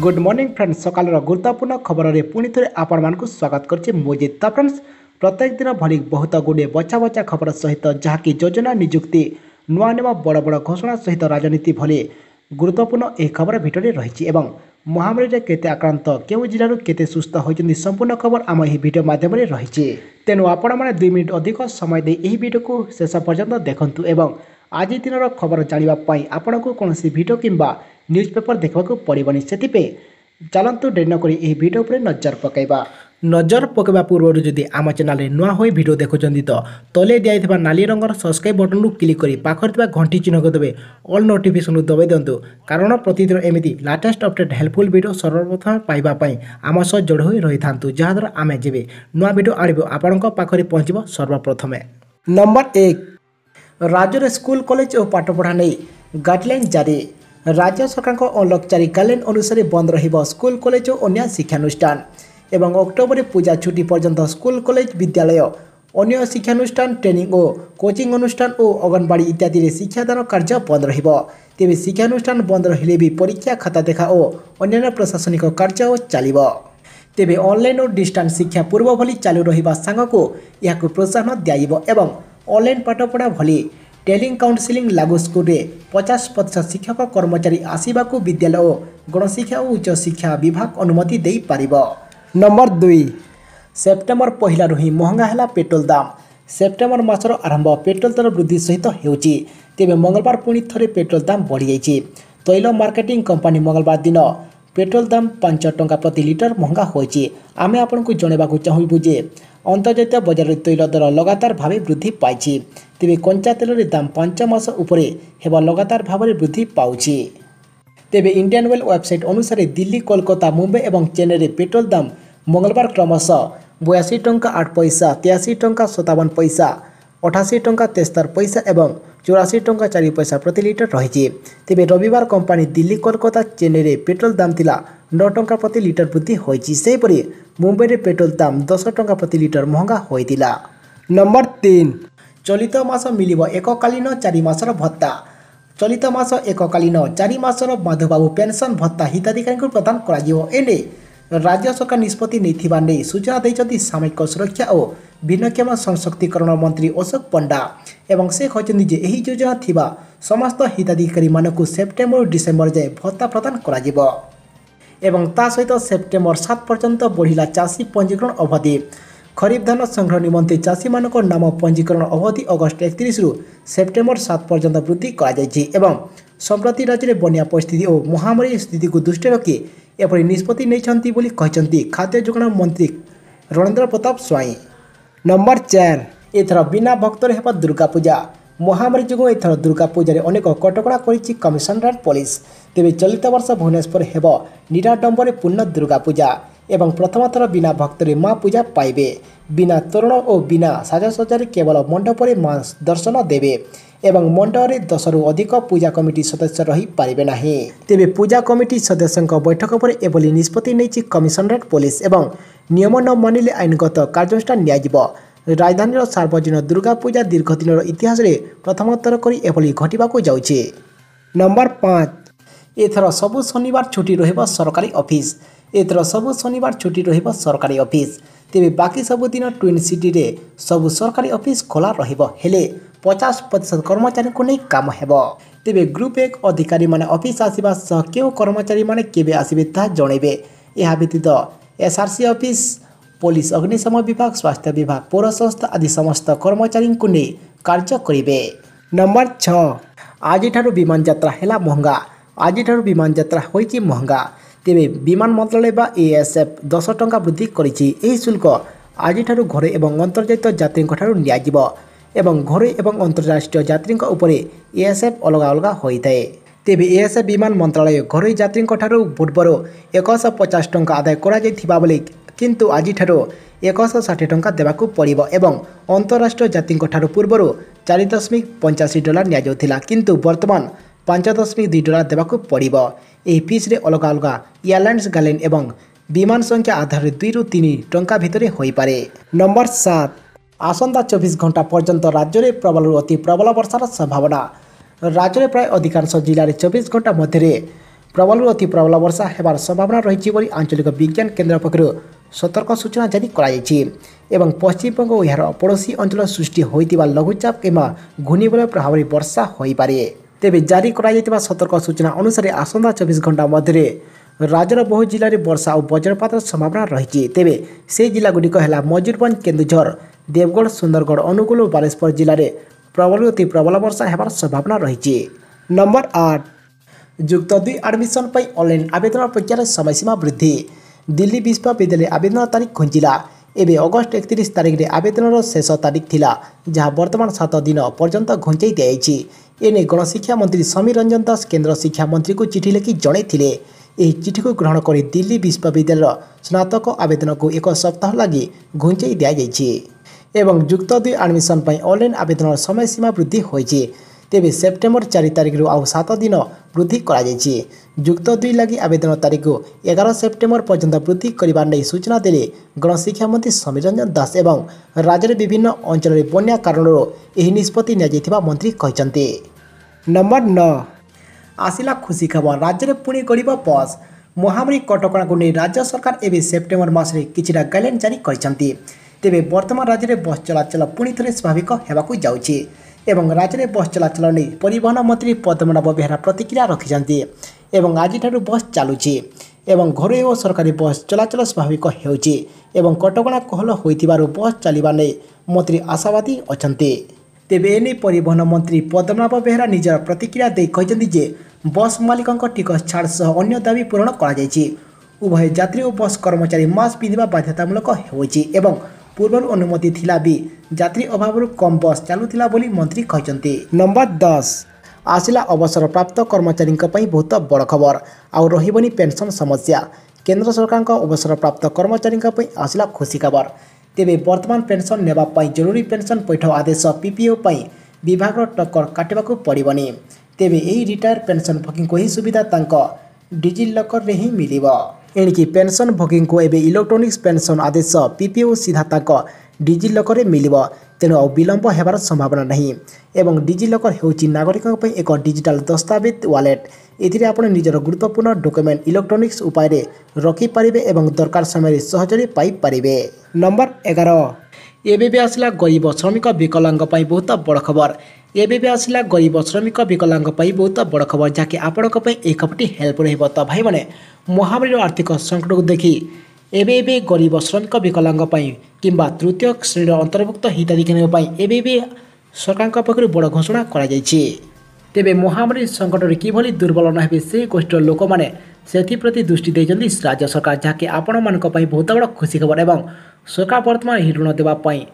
Good morning friends सकाल गुरुत्वपूर्ण खबर में पुणी थे आपण मानक स्वागत करछि मोजिद। तो फ्रेंड्स प्रत्येक दिन भली बहुत गुड़े बचा बचा खबर सहित जहाँकि योजना निजुक्ति नुआ नुआ बड़ बड़ घोषणा सहित राजनीति भली गुरुत्वपूर्ण एक खबर भिडियो रही महामारी केते आक्रांत केउ जिलू केते सुस्थ होती संपूर्ण खबर आम यह भिडियो मध्यम रही। तेणु आपण मैंने 2 मिनिट अधिक समय दे यह भिडियो को शेष पर्यंत देखंतु एवं आज दिन खबर जानापी आपन को कौन भिडियो किंबा न्यूज़ पेपर देखा पड़ोनी से चलतु डेरी नक भिडियो पर नजर पकईबा। नजर पकड़ा पूर्व जदि आम चैनल नुआ हो भिडियो देखुं तो तले दिखाई नाली रंगर सब्सक्राइब बटन को क्लिक कर पाखर घंटी चिन्ह को देवे ऑल नोटिफिकेशन दबाई दिंतु कारण प्रतिदिन एमती लेटेस्ट अपडेट हेल्पफुल भिडियो सर्वप्रथम पाइबापी आम सह जोड़ हो रही था जहाद्वारा आम जब नुआ भिडियो आणव आपण पाखे पहुँच सर्वप्रथम। नंबर 1 राज्य में स्कूल कॉलेज और पाठपढ़ा नहीं गाइडलाइन जारी। राज्य सरकार अनलक 4 गाइडलाइन अनुसार बंद रहिबो स्कूल कॉलेज और अन्य शिक्षानुष्ठान एवं अक्टोबर पूजा छुट्टी पर्यंत स्कूल कॉलेज विद्यालय अन्य शिक्षानुष्ठान ट्रेनिंग और कोचिंग अनुष्ठान और अंगनवाड़ी इत्यादि शिक्षादान कार्य बंद रहिबो। तेबे शिक्षानुष्ठान बंद रहिले भी परीक्षा खाता देखा और अन्य प्रशासनिक कार्य चलिबो। तेबे ऑनलाइन और डिस्टेंस शिक्षा पूर्व भली चालू रहिबा संग को यह प्रोत्साहन दियाइबो एवं ऑनलाइन पाठपढ़ा भली टेलिंग काउंसिलिंग लागू स्कूल में 50% शिक्षक कर्मचारी आसवाक विद्यालय और गणशिक्षा और उच्च शिक्षा विभाग अनुमति दे पारिबो। नंबर 2 सेप्टेम्बर पहला ही महंगा है पेट्रोल दाम। सेप्टेम्बर मासर आरंभ पेट्रोल दर वृद्धि सहित होउची। तेबे मंगलवार पुणी थे पेट्रोल दाम बढ़ी जाइए। तैल मार्केटिंग कंपनी मंगलवार दिन पेट्रोल दाम 5 टंका प्रति लिटर महंगा होइछि। आमे आपनको जणाइबाकू चाहूबु जे अंतर्जातीय बजार तैल दर लगातार भाव वृद्धि पाई। तेबे कंचा तेल दाम 5 मास उपरे हेबा लगातार भाव वृद्धि पाउछि। तेबे इंडियन ऑयल वेबसाइट अनुसार दिल्ली कोलकाता मुंबई और चेन्नई पेट्रोल दाम मंगलवार क्रमशः 82 टंका 8 पैसा 83 टंका 57 पैसा 88 टंका 73 पैसा एवं 84 टंका 4 पैसा प्रति लिटर रही। तेबे रविवार कंपनी दिल्ली कोलकाता चेन्नई पेट्रोल दाम थिला 9 टंका प्रति लिटर वृद्धि होइछि। सेहिपरि मुंबई रे पेट्रोल दाम 10 टंका प्रति लिटर महंगा होइतिला। नंबर 3 चलित मास मिलिबो एककालीन 4 मासर भत्ता। चलित मास एककालीन 4 मासर माधवबाबू पेंशन भत्ता हिताधिकारी को प्रदान करा एने राज्य सरकार निष्पत्ति नहीं सूचना देते सामाजिक सुरक्षा और भिन्नक्षम सशक्तिकरण मंत्री अशोक पंडा एवं से कहते यही योजना थिबा समस्त हिताधिकारी मानक सेप्टेम्बर और डिसेम्बर जाए भत्ता प्रदान करा एवं ता सहित सेप्टेम्बर 7 पर्यंत बढ़िला चाषी पंजीकरण अवधि। खरीफ धान संग्रह निमंते चाषी मानक नाम पंजीकरण अवधि अगस्ट 31 रु सेप्टेम्बर 7 पर्यंत वृद्धि करा संप्रति राज्य में बन्या परिस्थिति और महामारी स्थिति को दृष्टि रखी एपरी निष्पत्ति नहीं खाद्य जोगाण मंत्री रणेन्द्र प्रताप स्वाई। नंबर 4 एथर बिना भक्तर हेबा दुर्गा पूजा। महामारी जो एथर दुर्गा पूजा रे अनेक कटकणा करिछि कमिशनरेट पुलिस। तेबे चलित वर्ष भुवनेश्वर हेब निराडंबर पूर्ण दुर्गा पूजा एवं प्रथम थर बिना भक्तरे माँ पूजा पाइबे। बिना तोरण और बिना साजसज्जा केवल मंडप में माँ दर्शन देवे एवं मंडप में 10 रु अधिक पूजा कमिटी सदस्य रही पारिबे नाही। तेबे पूजा कमिटी सदस्यों बैठक पर एभली निष्पत्ति नहीं कमिशनरेट पुलिस एवं नियम न मानिले आईनगत कार्यानुष्ठान नियाजिबो। राजधानी सार्वजनिक दुर्गा पूजा दीर्घ दिन इतिहास में प्रथम थर करी एभली घटिबाकू जाउछि। नंबर 5 एथर सबु शनिवार छुट्टी रहिबो सरकारी ऑफिस। एथर सबु शनिवार छुट्टी रहिबो सरकारी ऑफिस। तेबे बाकी सबु दिन ट्विन सिटी रे सबु सरकारी ऑफिस खोला रहिबो हेले 50% कर्मचारी को नहीं काम हेबो। तेबे ग्रुप 1 अधिकारी माने ऑफिस आसीबा सह केउ कर्मचारी माने केबे आसीबे ता जणैबे। एहा व्यतीत एसआरसी ऑफिस पुलिस अग्निशम विभाग स्वास्थ्य विभाग पौर संस्था आदि समस्त कर्मचारी को नहीं कार्य करिबे। नंबर 6 आज विमान यात्रा हेला महंगा। आज विमान यात्रा होइछि महंगा। तेबे विमान मंत्रालय बा एएसएफ 10 टंका वृद्धि करिछि। एही शुल्क आज घरे एवं अंतर्जातीय यात्री नियाजिबो एवं घरे एवं अंतर्राष्ट्रीय यात्री उपरे एएसएफ अलग अलग होता है। तेबे एएसएफ विमान मंत्रालय घरे यात्री पूर्वर 150 टंका आदाय करा बेले किंतु आज 160 टंका देवाकू पड़िबो एवं अंतर्राष्ट्रीय यात्री पूर्वर $4.85 नियाजाउथिला किंतु वर्तमान $5.2 देवाकू पड़िबो। एही फीस रे अलग अलग एयरलाइंस गाइडलाइन एवं विमान संख्या आधार 2 रु 3 टंका भितर होई पारे। नंबर 7 आसंता 24 घंटा पर्यंत राज्य में प्रबल अति प्रबल वर्षार संभावना। राज्य में प्राय अधिकांश जिले में 24 घंटा मध्य प्रबल अति प्रबल वर्षा होबार संभावना रही आंचलिक विज्ञान केन्द्र पक्षर सतर्क सूचना जारी कर पश्चिमबंग और यार पड़ोशी अंचल सृष्टि होता लघुचाप कि घूर्णिबलय प्रभाव वर्षा हो पारे। तेज जारी कर सतर्क सूचना अनुसार आसंता 24 घंटा मध्य राज्यर बहु जिले में वर्षा और वज्रपात संभावना रही। तेज से जिलागुड़िक है मयूरभंज, केन्दुझर, देवगढ़, सुंदरगढ़, अनुगुल और बालेश्वर जिले में प्रबल अति प्रबल वर्षा होबार संभावना रही। नंबर 8 युक्त 2 एडमिशन पर ऑनलाइन आवेदन प्रक्रिया समयसीमा वृद्धि। दिल्ली विश्वविद्यालय आवेदन तारीख घुंचला। एवं अगस्ट 31 तारीख में आवेदन शेष तारीख थिला, जहाँ वर्तमान 7 दिन पर्यंत घुंचाई दिखाई। एने गणशिक्षा मंत्री समीर रंजन दास केंद्र शिक्षा मंत्री को चिठी लिखि जनइथिले। एही चिठी को ग्रहण कर दिल्ली विश्वविद्यालय स्नातक आवेदन को 1 सप्ताह लगी घुंचाई दिखाई एवं युक्त 2 एडमिशन पर ऑनलाइन आवेदन समय सीमा वृद्धि होइछि। तेज सेप्टेम्बर 4 तारीख आउ 7 दिन वृद्धि कर युक्त 2 लगी आवेदन तारीख को 11 सेप्टेम्बर पर्यंत वृद्धि करने नहीं सूचना देले गणशिक्षा मंत्री समीर रंजन दास एवं राज्य में विभिन्न अंचल में बन्या कारण यह निष्पत्ति निया मंत्री कहते। नंबर 9 आसिला खुशी खबर। राज्य में पुणी गड़ब बस। महामारी कटकणा को नहीं राज्य सरकार एवं सेप्टेम्बर मासरे किछिटा गाइडलाइन जारी करछन्ति। तेबे वर्तमान राज्य में बस चलाचल पुणी थे स्वाभाविक होगाकू जाउछि एवं राज्य में बस चलाचल नहीं परिवहन मंत्री पद्मनाभ बेहरा प्रतिक्रिया रखिछन्ति एवं आज बस चलुछि एवं घरोई और सरकारी बस चलाचल स्वाभाविक होउछि एवं कटकणा कोहल होइथिबारु बस चलिबा नै मंत्री आशावादी अछन्ति। तेबे एने परिवहन मंत्री पद्मनाभ बेहरा निजर प्रतिक्रिया दे कहछन्ति जे बस मालिकଙ୍କ टिकस छाड़ सह अन्य दाबी पूरण करा जायछि। उभय यात्री और बस कर्मचारी मास्क पिंधिबा बाध्यतामूलक होइछि एवं पूर्व अनुमति थिला भी यात्री अभाव कम बस चलुथिला बोली मंत्री कहते। नंबर 10 आसिला अवसर प्राप्त कर्मचारी बहुत बड़ खबर आउ रहिबनी पेंशन समस्या। केंद्र सरकार अवसर प्राप्त कर्मचारी आसिला खुशी खबर। तेबे वर्तमान पेंशन नेबा पई जरूरी पेंशन पैठ आदेश पीपीओ पई विभाग टक्कर काटिबाकू पड़िबनी। तेबे एही रिटायर पेंशन भोगी को ही सुविधा तांको डिजिलॉकर रे ही मिलिबो। एणिकी पेंशन भोगी को एबे इलेक्ट्रोनिक्स पेंशन आदेश पीपीओ सीधा तांको डिजिलॉकर रे मिलिबो। तेणु आ विलंब हेबार संभावना नहीं एवं डिजिलॉकर हेउची नागरिकों पई एक डिजिटल दस्तावेज वालेट। एथिरे आपण निजर गुरुत्वपूर्ण डॉक्यूमेंट इलेक्ट्रोनिक्स उपाय रे रखि पारिबे एवं दरकार समय सहजरे पाई पारिबे। नंबर 11 एबे आसला गरीब श्रमिक विकलांग पई बहुत बड़ खबर। एबे आसला गरीब श्रमिक विकलांग पई बहुत बड़ खबर, जहाँकि आपण एक कपटी हेल्प रहिबो। तो भाई माने महामारी आर्थिक संकट को देखी एबे गरीब श्रमिक विकलांग पई किंबा तृतीय श्रेणी अंतर्भुक्त हिताधिकारी एबे सरकार पक्षर बड़ घोषणा करा जायछि। तेबे महामारी संकट में किभली दुर्बल न हेबे से गोष्ठीर लोक मैंने से दृष्टि देइछन्ति राज्य सरकार, जहाँकि आपण मानक पई बहुत बड़ खुशी खबर एवं सरकार वर्तमान ही ऋण देवाई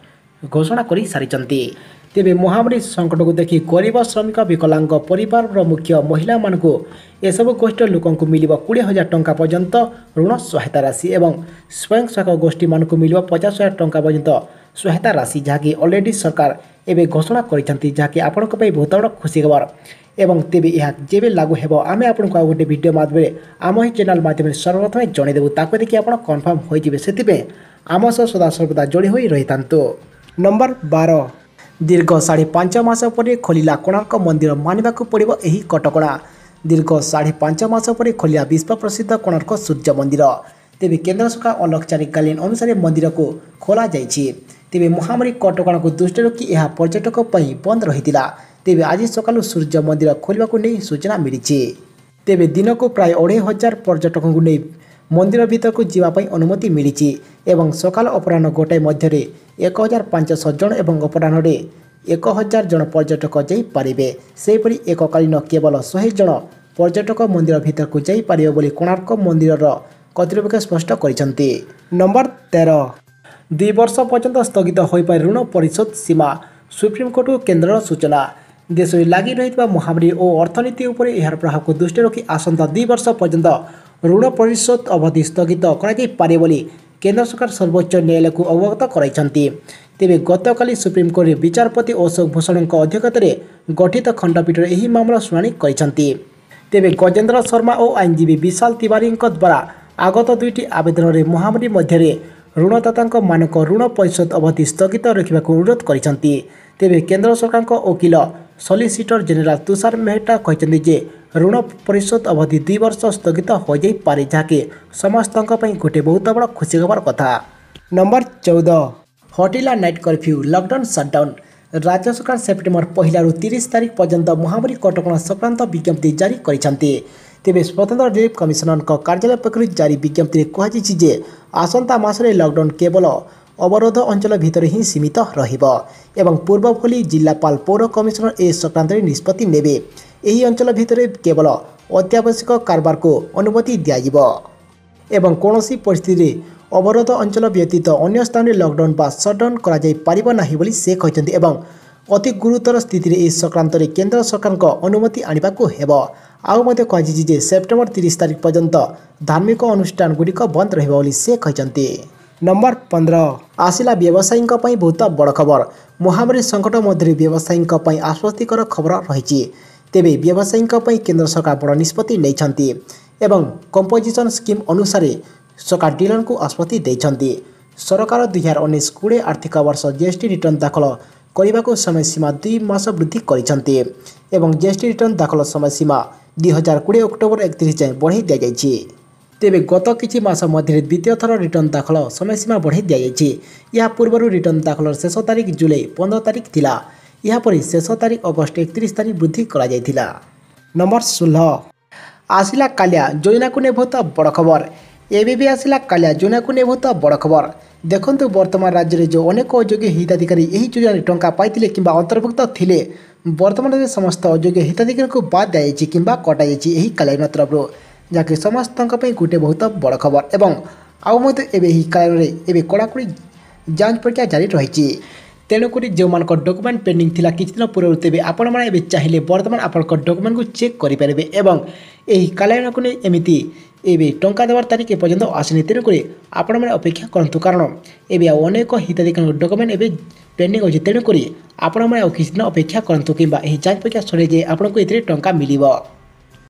घोषणा कर सारी। तेबे महामारी संकट को देखी गरीब श्रमिक विकलांग परिवार मुख्य महिला मानक एसबू गोष्ठी लोक मिल 20,000 टंका पर्यंत ऋण सहायता राशि एवं स्वयं सहायक गोष्ठी मानक मिल 50,000 टंका पर्यंत सहायता राशि, जहाँकि ऑलरेडी सरकार एवं घोषणा करछन्ति, जहाँकि आपण बहुत बड़ खुशी खबर। एवं तेबे यह जेबे लागू हेबो आमे आपनको गोटे वीडियो माध्यम आम ही चैनल माध्यम सर्वप्रथम जनईदेबू, ताको देखि आपण कन्फर्म हो जिवे। सेतिबे आम सह सदा सर्वदा जोड़ी होई रहितांतो। नंबर 12 दीर्घ 5.5 मास पर खोलिला कोणार्क मंदिर मानिबाकू पड़िबो एही कटकणा। दीर्घ 5.5 मास पर खोलिला विश्व प्रसिद्ध कोणार्क सूर्य मंदिर। तेबे केंद्र सरकार अनौपचारिककालीन अनुसार मंदिर को खोला जाइछि। तेबे महामारी कटकणा को दृष्टि रखी यह पर्यटक पई बंद रहितिला। तेबे आज सकालू सूर्य मंदिर खोलिबाकू नै सूचना मिलिछि। तेबे दिन को प्राय 2,500 पर्यटकों को नहीं मंदिर भीतर को जीवाई अनुमति मिली एवं सकाल अपराह गोटाए मध्य 1,500 जन एवं अपराह 1,000 जन पर्यटक जापरे। सेपरी एककालीन केवल 100 जन पर्यटक मंदिर भीतर को जापरे बोली कोणार्क मंदिर कर्तृपक्ष स्पष्ट करछन्ति। नंबर 13 2 वर्ष पर्यंत स्थगित हो पाए ऋण परिशोध सीमा। सुप्रीमकोर्ट को केन्द्र सूचना। देश में लगी रही महामारी और अर्थनीति उपर यार प्रभाव को दृष्टि रखी आसंता 2 वर्ष पर्यंत ऋण परिशोध अवधि स्थगित करे बोली केंद्र सरकार सर्वोच्च न्यायालय को अवगत कराइछन्ति। तेबे गतकाली सुप्रीमकोर्ट विचारपति अशोक भूषण अध्यक्षता गठित खंडपीठ यह मामला शुणाणी करिछन्ति। तेबे गजेन्द्र शर्मा और आईनजीवी विशाल तिवारी द्वारा आगत 2टी आवेदन में महामारी मध्य ऋणदाता मानक ऋण परिशोध अवधि स्थगित रखा अनुरोध करिछन्ति। तेबे केंद्र सरकार वकील सॉलिसिटर जनरल तुषार मेहता कहते जे ऋण परिशोध अवधि 2 वर्ष स्थगित हो जाई पारे जहाँकि समस्त गोटे बहुत बड़ खुशी खबर कथा। नंबर 14 हटिला नाइट कर्फ्यू लॉकडाउन सटडाउन। राज्य सरकार सेप्टेम्बर 1 रु 30 तारिख पर्यंत महामारी कटकणा संक्रांत विज्ञप्ति जारी करिसेंती। तेबे स्वतंत्र रिलीफ कमिशनर कार्यालय पक्षर जारी विज्ञप्ति कहुछि आसंता मासरे लॉकडाउन केवल अवरोध अंचल भितर ही सीमित रहिबो एवं पूर्व भली जिलापाल पौर कमिशनर ए संक्रांत निष्पत्ति नेबे। एही अंचल भितर केवल अत्यावश्यक कारबार को अनुमति दियाजिबो एवं कौनसी परिस्थिति अवरोध अंचल व्यतीत अन्य स्थान में लॉकडाउन बा सटडाउन करा जाई पारिबो नाही बोली से कहते एवं अति गुरुतर स्थिति रे संक्रांत रे केंद्र सरकार को अनुमति आनिबा को हेबो। आउ मते कहि जे सेप्टेम्बर 30 तारिख पर्यंत धार्मिक अनुष्ठान गुड़िक बंद रहिबो बोली से कहते। नंबर 15 आसिला व्यवसायी बहुत बड़ खबर। महामारी संकट मध्य व्यवसायी आश्वस्तिकर खबर रही। तेबे व्यवसायी केंद्र सरकार बड़ निष्पत्ति नहीं एवं कंपोजिशन स्कीम अनुसार सरकार डीलर को आश्वस्ति देइछन्ति। सरकार 2019-20 आर्थिक वर्ष जीएसटी रिटर्न दाखल करने को समय सीमा 2 मास वृद्धि करिसेंति एवं जीएसटी रिटर्न दाखल समय सीमा 2020 अक्टोबर 31 जाए बढ़ाई दि जाइछि। तेबे गत किछि मास मध्य द्वितीय थर रिटर्न दाखल समय सीमा बढ़ाई दि जाइछि। या पूर्व रिटर्न दाखल शेष तारीख जुलाई 15 तारीख थिला। या परि शेष तारीख अगस्त 31 तारीख वृद्धि करा जाइथिला। नंबर 16 आसिला कालिया योजना को ने बहुत बड़ खबर। एबी आसिला कालिया योजना को ने बहुत बड़ खबर। देखंतु वर्तमान राज्य में जो अनेक अयोग्य हिताधिकारी यही योजना टंका पाइथिले किंबा अंतर्भुक्त थिले वर्तमान समस्त अयोग्य हिताधिकारी को बाद दिया किंबा कटा यही कालिया तरफ जहाँकि समस्त गोटे बहुत बड़ खबर एवं आउ मत एवं कालिया कड़ाकड़ी जांच प्रक्रिया जारी रही। तेणुक जो मान डॉक्यूमेंट पेंडिंग थिला किछि दिन पूर्व तेबे आपण माने चाहिए वर्तमान आपण डॉक्यूमेंट को चेक करेंगे एवं यही कालिया को एमती एबे टंका देवार तारीख एपर्यंत आसनी। तेणुक आपण माने अपेक्षा करंतु कारण एबे अनेक हिताधिकारी डॉक्यूमेंट एबे पेंडिंग अच्छी। तेणुक आपण माने किछि दिन अपेक्षा करंतु किंबा यही जांच प्रक्रिया सरे जे आपनको एथिरे टंका मिलिबो।